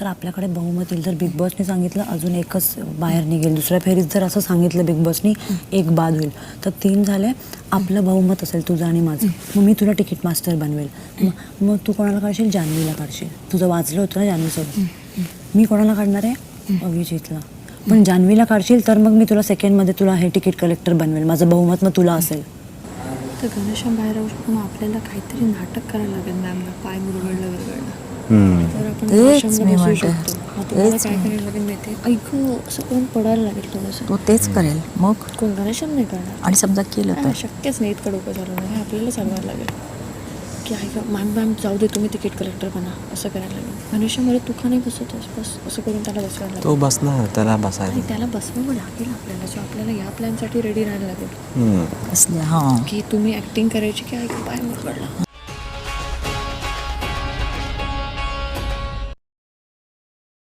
तर आपल्याकडे बहुमत येईल. जर बिग बॉसने सांगितलं अजून एकच बाहेर निघेल, दुसऱ्या फेरीत जर असं सांगितलं बिग बॉसनी एक बाद होईल, तर 3 झाले. आपलं बहुमत असेल तुझं आणि माझं, मग मी तुला तिकीट मास्टर बनवेल. मग तू कोणाला काढशील? जान्हवीला काढशील. तुझं वाचलं होतं ना जान्हवीसोबत. मी कोणाला काढणार आहे? अभिजितला. पण जान्हवीला काढशील तर मग मी तुला सेकंडमध्ये तुला हे तिकीट कलेक्टर बनवेल. माझं बहुमत मग तुला असेल. तर गणेशा बाहेर राहू शकतो. मग आपल्याला काहीतरी नाटक करायला लागेल मॅमला. पाय मुरगळलं गरगळलं तर आपण गणेशांना बसवू शकतो. मग तुम्हाला काय करायला लागेल माहिती आहे? ऐक असं करून पडायला लागेल थोडंसं. तो तेच करेल मग. कोण गणेशांना नाही करणार. आणि समजा केलं तर शक्यच नाही. इतकं डोकं झालं नाही. आपल्याला सांगायला लागेल की ऐका मॅम जाऊ दे, तुम्ही तिकीट कलेक्टर बना. असं करायला लागेल. गणेशामध्ये तू का नाही बसवतोस? बस असं करून त्याला बसवायला लागेल. तो बसणार, त्याला बसायला. आणि त्याला बसवावं लागेल आपल्याला. सो आपल्याला या प्लॅनसाठी रेडी राहायला लागेल असल्या हां की तुम्ही ॲक्टिंग करायची की ऐका पाय मुरगळला.